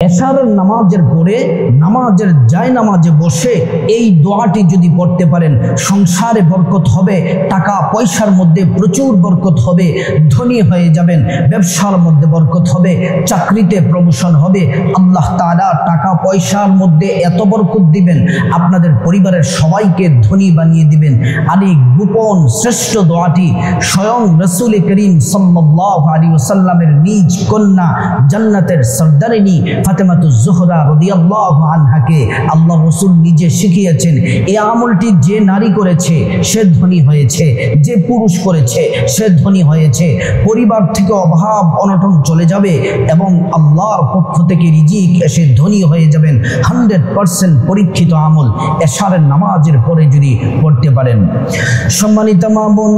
এশারের নামাজের পরে নামাজের জায় নামাজে বসে এই দোয়াটি যদি পড়তে পারেন, সংসারে বরকত হবে, টাকা পয়সার মধ্যে প্রচুর বরকত হবে, ধনী হয়ে যাবেন, ব্যবসার মধ্যে বরকত হবে, চাকরিতে প্রমোশন হবে, আল্লাহ তাআলা টাকা পয়সার মধ্যে এত বরকত দিবেন, আপনাদের পরিবারের সবাইকে ধনী বানিয়ে দিবেন। আর এই গোপন শ্রেষ্ঠ দোয়াটি স্বয়ং রাসূল করিম সাল্লাল্লাহু আলাইহি ওয়াসাল্লামের নিজ কন্যা জান্নাতের সরদারিনী ফাতেমাতুজ জোহরা রাদিয়াল্লাহু আনহাকে আল্লাহ রাসূল নিজে শিখিয়েছেন। এই আমলটি যে নারী করেছে সে ধনী হয়েছে, যে পুরুষ করেছে সে ধনী হয়েছে, পরিবার থেকে অভাব অনটন চলে যাবে এবং আল্লাহর পক্ষ থেকে রিজিক এসে ধনী হয়ে যাবেন। 100% পরীক্ষিত আমল এশারের নামাজের পরে যদি পড়তে পারেন। সম্মানিত মা বোন,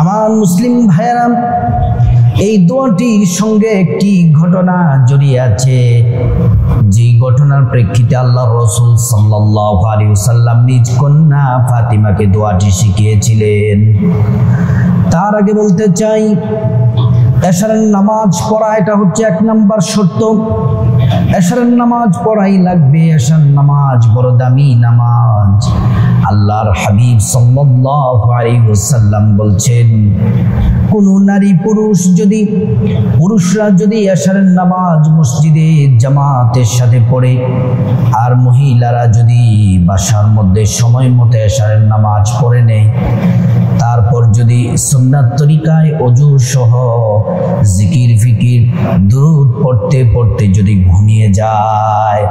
আমার মুসলিম ভাইয়েরা, এই দোয়াটির সঙ্গে একটি ঘটনা জড়িয়ে আছে, যে ঘটনার প্রেক্ষিতে আল্লাহ রাসূল সাল্লাল্লাহু আলাইহি ওয়াসাল্লাম নিজ কন্যা ফাতিমাকে দোয়াটি শিখিয়েছিলেন। তার আগে বলতে চাই, এশারের নামাজ পড়া এটা হচ্ছে 1 নাম্বার শর্ত। এশারের নামাজ পড়াই লাগবে। এশার নামাজ বড় দামি নামাজ। আল্লাহর হাবিব সাল্লাল্লাহু আলাইহি ওয়াসাল্লাম বলছেন, কোন নারী পুরুষরা যদি এশারের নামাজ মসজিদে জামাতের সাথে পড়ে আর মহিলারা যদি বাসার মধ্যে সময় মতো এশারের নামাজ পড়ে নেয়, তারপর যদি সুন্নাত তরিকায় ওযু সহ জিকির ফিকির দুরূদ পড়তে পড়তে যদি ঘুমিয়ে যায়,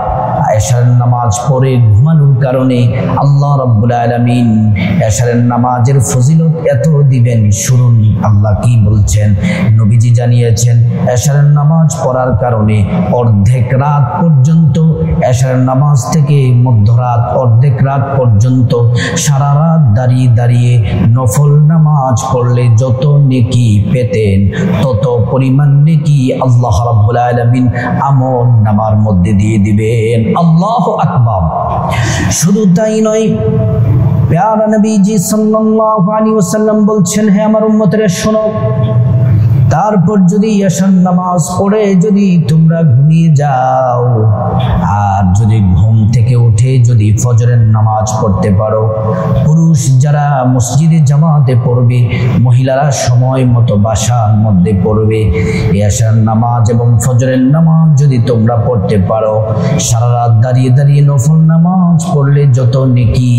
এশারের নামাজ পড়ে ঘুমানোর কারণে আল্লাহ রাব্বুল আলামিন এশারের নামাজের ফজিলত এত দিবেন। শুনুন আল্লাহ কি বলছেন। নবীজি জানিয়েছেন, এশারের নামাজ পড়ার কারণে অর্ধেক রাত পর্যন্ত, এশারের নামাজ থেকে মধ্যরাত অর্ধেক রাত পর্যন্ত সারা রাত দাঁড়িয়ে দাঁড়িয়ে নফল নামাজ পড়লে যত নেকি পেতেন তত পরিমাণ নেকি আল্লাহ রাব্বুল আলামিন আমল নামার মধ্যে দিয়ে দিবেন। আল্লাহু আকবার। শুধু তাই নয়, প্যারা নবীজি সাল্লাল্লাহু আলাইহি ওয়াসাল্লাম বলছেন, হে আমার উম্মতেরা শোনো, তারপর যদি এশার নামাজ পড়ে যদি তোমরা ঘুমিয়ে যাও আর যদি ঘুম থেকে উঠে যদি ফজরের নামাজ পড়তে পারো, পুরুষ যারা মসজিদে জামাতে পড়বে, মহিলারা সময় মতো বাসার মধ্যে পড়বে, এশার নামাজ এবং ফজরের নামাজ যদি তোমরা পড়তে পারো, সারা রাত দাঁড়িয়ে দাঁড়িয়ে নফল নামাজ পড়লে যত নেকি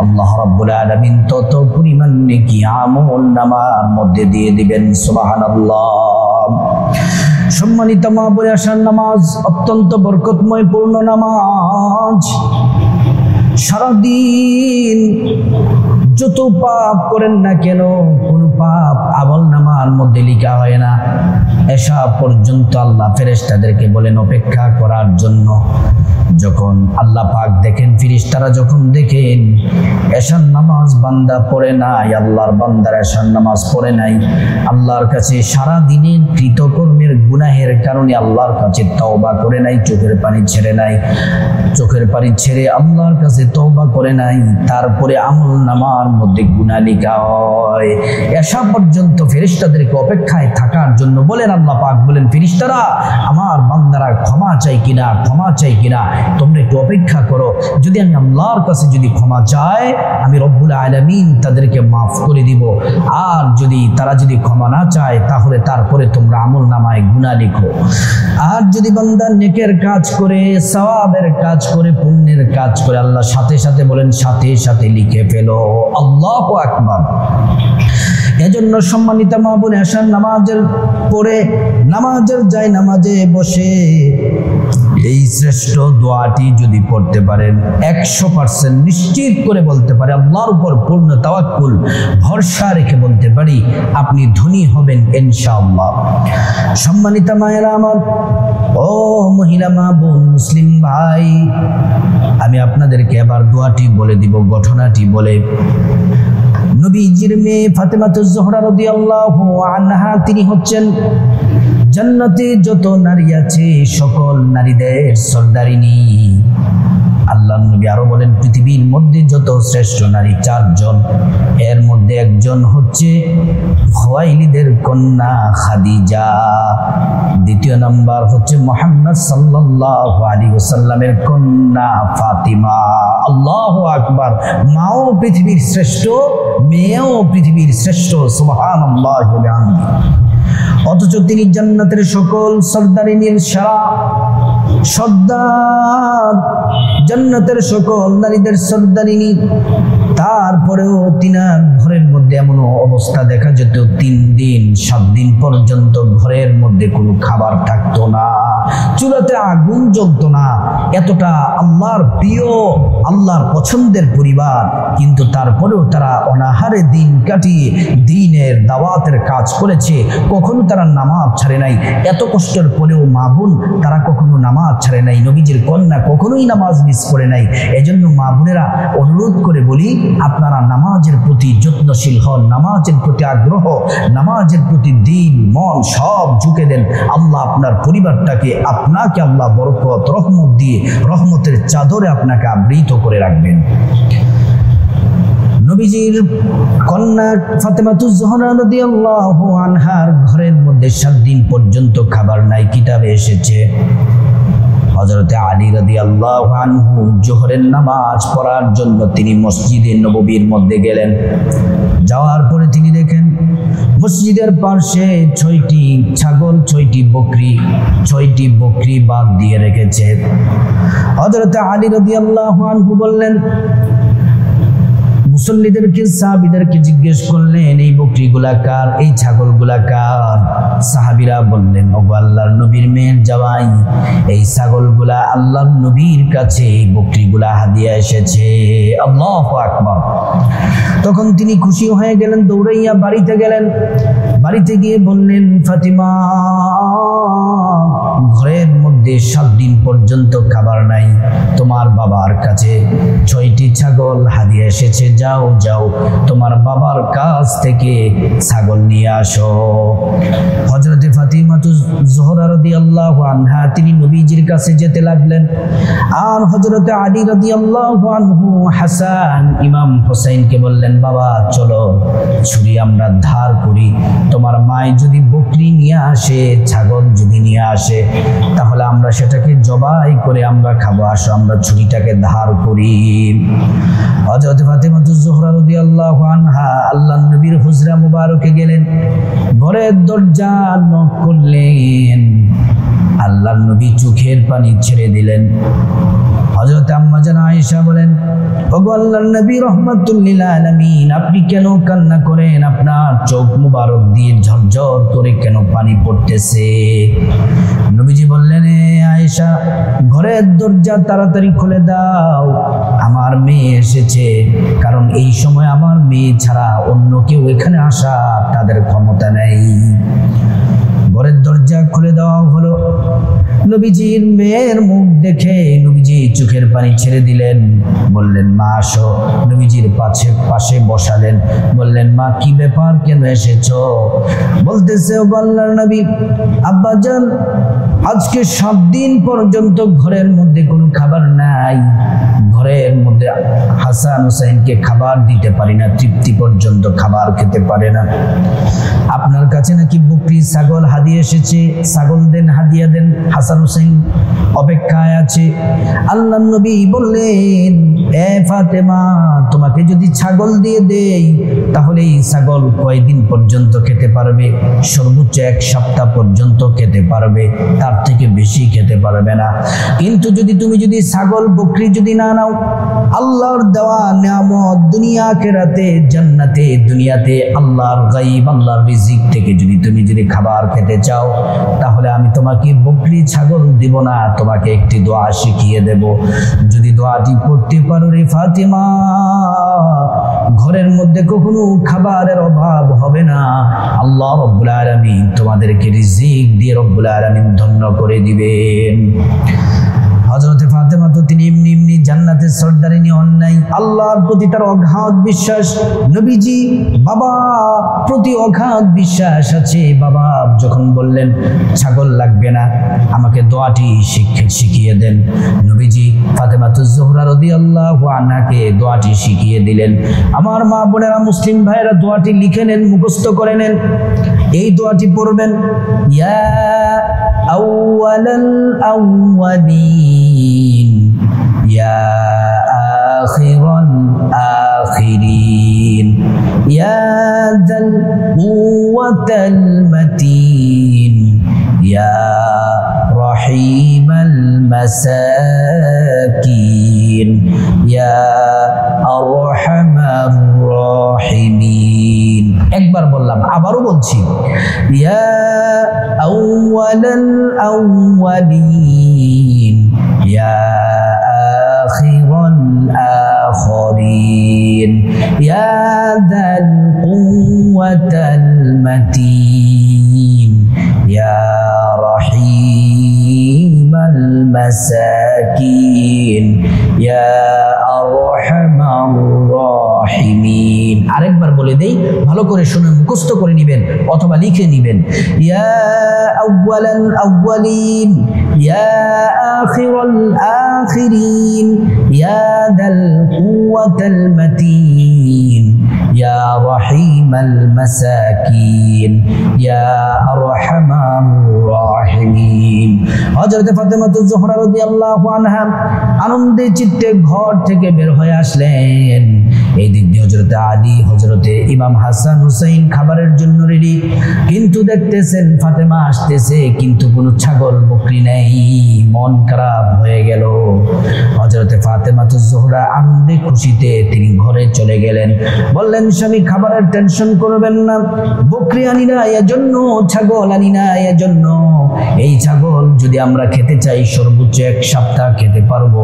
আল্লাহ রাব্বুল আলামিন তত পরিমাণ নেকি আমল নামার মধ্যে দিয়ে দিবেন। সুবহানাল্লাহ। সম্মানিত মা বোন, এশার নামাজ অত্যন্ত বরকতময় পূর্ণ নামাজ। সারাদিন যত পাপ করেন না কেন, কোনো পাপ আমল নামার মধ্যে লেখা হয় না। এশা পর্যন্ত আল্লাহ ফেরেশতাদেরকে বলেন অপেক্ষা করার জন্য। যখন আল্লাহ পাক দেখেন, ফেরেশতারা যখন দেখেন এশার নামাজ বান্দা পড়ে নাই, আল্লাহর বান্দার এশার নামাজ পড়ে নাই, আল্লাহর কাছে সারা দিনের কৃতকর্মের গুনাহের কারণে আল্লাহর কাছে তওবা করে নাই, চোখের পানি ছেড়ে আল্লাহর কাছে তওবা করে নাই, তারপরে আমল নামার মধ্যে গুনাহ লেখা হয়। এশা পর্যন্ত ফেরেশতাদেরকে অপেক্ষায় থাকার জন্য বলেন আল্লাহ পাক বলেন, ফেরেশতারা আমার বান্দারা ক্ষমা চাই কিনা তোমরা একটু অপেক্ষা করো, যদি আমি আল্লাহর কাছে যদি ক্ষমা চাই আমি রব্বুল আলামিন তাদেরকে মাফ করে দিব, আর যদি তারা যদি ক্ষমা না চায় তাহলে তারপরে তোমরা আমল নামায় গুনাহ লিখো। আর যদি বান্দা নেকের কাজ করে, সওয়াবের কাজ করে, পুণ্যের কাজ করে, আল্লাহ সাথে সাথে বলেন সাথে সাথে লিখে ফেলো। আল্লাহু আকবার। এজন্য সম্মানিত মা বোন, এশার নামাজের পরে নামাজের যায় নামাজে বসে এই শ্রেষ্ঠ দোয়াটি যদি পড়তে পারেন, 100% নিশ্চিত করে বলতে পারে, আল্লাহর উপর পূর্ণ তাওয়াক্কুল ভরসা রেখে বলতে পারি, আপনি ধনী হবেন ইনশাআল্লাহ। সম্মানিত মায়েরা আমার, ও মহিলা মা বোন, মুসলিম ভাই, আমি আপনাদেরকে এবার দোয়াটি বলে দিব, ঘটনাটি বলে। নবীজির মেয়ে ফাতেমাতুজ জোহরা রাদিয়াল্লাহু আনহা, তিনি হচ্ছেন জান্নাতে যত নারী আছে সকল নারীদের সর্দারিনী। আল্লাহর নবী আরো বলেন পৃথিবীর মধ্যে যত শ্রেষ্ঠ নারী 4 জন, এর মধ্যে একজন হচ্ছে খুয়াইলিদের কন্যা খাদিজা, দ্বিতীয় নাম্বার হচ্ছে মুহাম্মদ সাল্লাল্লাহু আলাইহি ওয়াসাল্লামের কন্যা ফাতিমা। আল্লাহু আকবার। মাও পৃথিবীর শ্রেষ্ঠ, মেয়েও পৃথিবীর শ্রেষ্ঠ। সুবহানাল্লাহি ওয়া বিহামদিহি। অথচ তিনি জান্নাতের সকল সর্দারিনীর সারা সর্দার, জান্নাতের সকল নারীদের সর্দারিনী। তারপরেও তিনার ঘরের মধ্যে এমন অবস্থা দেখা যেত 3 দিন 7 দিন পর্যন্ত ঘরের মধ্যে কোনো খাবার থাকতো না, চুলাতে আগুন জ্বলতো না। এতটা আল্লাহর প্রিয়, আল্লাহর পছন্দের পরিবার, কিন্তু তারপরেও তারা অনাহারে দিন কাটিয়ে দ্বীনের দাওয়াতের কাজ করেছে। কখনো তারা নামাজ ছাড়ে নাই। এত কষ্টের পরেও মা বোন তারা কখনো নামাজ ছাড়ে নাই। নবীজির কন্যা কখনোই নামাজ মিস করে নাই। এজন্য মা বোনেরা অনুরোধ করে বলি, আপনারা নামাজের প্রতি যত্নশীল হন, নামাজের প্রতি আগ্রহ, নামাজের প্রতি দিন মন সব ঝুঁকে দেন। আল্লাহ আপনার পরিবারটাকে, আপনাকে আল্লাহ বরকত রহমত দিয়ে, রহমতের চাদরে আপনাকে আবৃত করে রাখবেন। নবীজির কন্যা ফাতেমাতুজ জোহরা রাদিয়াল্লাহু আনহার ঘরের মধ্যে 7 দিন পর্যন্ত খাবার নাই। কিতাবে এসেছে হযরতে আলী রাদিয়াল্লাহু আনহু জোহরের নামাজ পড়ার জন্য তিনি মসজিদে নববীর মধ্যে গেলেন। যাওয়ার পরে তিনি দেখেন মসজিদের পাশে 6টি ছাগল, 6টি বকরি বাদ দিয়ে রেখেছে। হযরতে আলী রাদিয়াল্লাহু আনহু বললেন, মুসল্লিদেরকে, সাহাবীদেরকে জিজ্ঞেস করলেন, এই বকরিগুলা কার, এই ছাগলগুলা কার? সাহাবীরা বললেন, ওগো আল্লাহর নবীর মেয়ের জামাই, এই ছাগলগুলা আল্লাহর নবীর কাছে, এই বকরিগুলা হাদিয়া এসেছে। আল্লাহু আকবার। তখন তিনি খুশি হয়ে গেলেন, দৌড়াইয়া বাড়িতে গেলেন। বাড়িতে গিয়ে বললেন, ফাতিমা, ঘরের মধ্যে 7 দিন পর্যন্ত খাবার নাই, তোমার বাবার কাছে 6টি ছাগল হাদিয়া এসেছে, যাও যাও তোমার বাবার কাছ থেকে ছাগল নিয়ে আসো। হযরতে ফাতিমাতুজ জোহরা রাদিয়াল্লাহু আনহা তিনি নবীজির কাছে যেতে লাগলেন। আর হযরতে আলী রাদিয়াল্লাহু আনহু হাসান ইমাম হোসেনকে বললেন, বাবা চলো ছুরি আমরা ধার করি, তোমার মায় যদি বকরি নিয়ে আসে, ছাগল যদি নিয়ে আসে, তাহলে আমরা সেটাকে জবাই করে আমরা খাবো, আসো আমরা ছুরিটাকে ধার করি। হযরত ফাতিমাতুজ জোহরা রাদিয়াল্লাহু আনহা আল্লাহর নবীর হুজরা মুবারকে গেলেন, ঘরের দরজা নক করলেন। আল্লাহর নবী চোখের পানি ছেড়ে দিলেন। হযরত আম্মা জান আয়েশা বলেন, ওগো আল্লাহর নবী রাহমাতুল লিল আলামিন, আপনি কেন কান্না করেন? আপনার চোখ মুবারক দিয়ে ঝরঝর করে কেন পানি পড়তেছে? নবীজি বললেন, আয়েশা, ঘরের দরজা তাড়াতাড়ি খুলে দাও, আমার মেয়ে এসেছে। কারণ এই সময় আমার মেয়ে ছাড়া অন্য কেউ এখানে আসা তাদের ক্ষমতা নেই। ঘরের দরজা খুলে দেওয়া হলো। নবীজির মেয়ের মুখ দেখে নবীজি চোখের পানি ছেড়ে দিলেন। বললেন, মা আসো। নবীজির পাশে বসালেন। বললেন, মা কি ব্যাপার, কেন এসেছো? বলতেছে, ও আল্লাহর নবী, আব্বাজান আজকে 7 দিন পর্যন্ত ঘরের মধ্যে কোনো খাবার নাই। ঘরের মধ্যে হাসান হুসাইনকে খাবার দিতে পারি না, তৃপ্তি পর্যন্ত খাবার খেতে পারে না। আপনার কাছে নাকি বকরি ছাগল হাদিয়া এসেছে, ছাগল দেন, হাদিয়া দেন। হাসান হুসাইন অপেক্ষায় আছে। আল্লাহর নবী বললেন, এ ফাতেমা, তোমাকে যদি ছাগল দিয়ে দেই তাহলে এই ছাগল কয়দিন পর্যন্ত খেতে পারবে? সর্বোচ্চ 1 সপ্তাহ পর্যন্ত খেতে পারবে, তার থেকে বেশি খেতে পারবে না। কিন্তু তুমি যদি ছাগল বকরি যদি না নাও, আল্লাহর দেওয়া নিয়ামত দুনিয়া আখিরাতে, জান্নাতে, দুনিয়াতে আল্লাহর গায়ব, আল্লাহর রিজিক থেকে তুমি যদি খাবার খেতে চাও, তাহলে আমি তোমাকে বকরি ছাগল দিব না, তোমাকে একটি দোয়া শিখিয়ে দেব। যদি দোয়াটি পড়তে পারো রে ফাতিমা, ঘরের মধ্যে কখনো খাবারের অভাব হবে না। আল্লাহ রব্বুল আলামিন তোমাদেরকে রিজিক দিয়ে রব্বুল আলামিন ধন্য করে দিবেন। হযরতে ফাতেমা তো তিনি এমনি জান্নাতের সর্দারিনী হন নাই, আল্লাহর প্রতি প্রতি তার অগাধ বিশ্বাস। নবীজি বাবা প্রতি অগাধ বিশ্বাস আছে। বাবা যখন বললেন ছাগল লাগবে না, আমাকে দোয়াটি শিখিয়ে দেন, নবীজি ফাতেমাতুজ জোহরা রাদিয়াল্লাহু আনহাকে দোয়াটি শিখিয়ে দিলেন। আমার মা বোনেরা, মুসলিম ভাইয়েরা, দোয়াটি লিখে নেন, মুখস্থ করে নেন। এই দোয়াটি পড়বেন, ইয়া আউয়ালাল আউয়ালিন ইয়া আখিরাল আখিরিন ইয়া যাল কুওয়াতাল মাতিন ইয়া রহিমাল মাসাকিন ইয়া আরহামার রাহিমিন। একবার বললাম, আবারও বলছি, ইয়া আউয়ালাল আউয়ালিন ইয়া আখিরাল আখিরিন ইয়া যাল কুওয়াতাল মাতিন ইয়া রহিমাল মাসাকিন ইয়া আরহামার রাহিমিন। আরেকবার বলে দেই, ভালো করে শুনে মুখস্থ করে নেবেন অথবা লিখে নেবেন। ইয়া আউয়ালাল আউয়ালিন ইয়া আখিরাল আখিরিন ইয়া যাল কুওয়াতাল মাতিন ইয়া রহিমাল মাসাকিন ইয়া আরহামার রাহিমিন। হযরত ফাতেমাতুজ জোহরা রাদিয়াল্লাহু আনহা আনন্দে চিত্তে ঘর থেকে বের হয়ে আসলেন। এই দিক দিয়ে হযরতে আলী, হযরতে ইমাম হাসান হুসাইন খাবারের জন্য রেডি, কিন্তু দেখতেছেন ফাতেমা আসতেছে কিন্তু কোনো ছাগল বকরি নেই। মন খারাপ হয়ে গেল। হযরতে ফাতেমাতুজ জোহরা আনন্দে খুশিতে তিনি ঘরে চলে গেলেন। বললেন, স্বামী খাবারের টেনশন করবেন না, বকরি আনি না এজন্য, ছাগল আনি না এজন্য। এই ছাগল যদি আমরা খেতে চাই সর্বোচ্চ এক সপ্তাহ খেতে পারবো,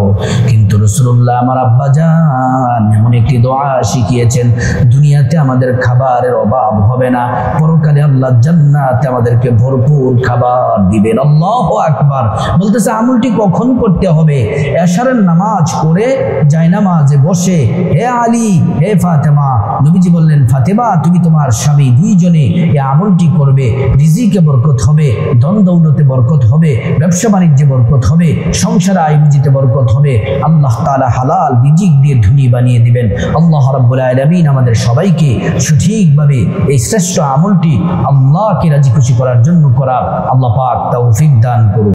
কিন্তু রাসূলুল্লাহ আমার আব্বাজান এমন একটি দোয়া শিখিয়েছেন, দুনিয়াতে আমাদের খাবারের অভাব হবে না, পরকালে আল্লাহ জান্নাতে আমাদেরকে ভরপুর খাবার দিবেন। আল্লাহু আকবার। বলতেছে আমলটি কখন করতে হবে? এশারের নামাজ পড়ে জায়নামাজে বসে, হে আলী, হে ফাতেমা। নবীজি বললেন, ফাতেমা তুমি তোমার স্বামী দুইজনে এই আমলটি করবে, রিজিকে বরকত হবে, ধন দৌলতে বরকত হবে, ব্যবসা বাণিজ্যে বরকত হবে, সংসারে আয় রুজিতে বরকত হবে। আল্লাহ তাআলা হালাল রিজিক দিয়ে ধনী বানিয়ে দিবেন। আল্লাহ রাব্বুল আলামিন আমাদের সবাইকে সঠিকভাবে এই শ্রেষ্ঠ আমলটি আল্লাহকে রাজি খুশি করার জন্য করা আল্লাহ পাক তৌফিক দান করুন।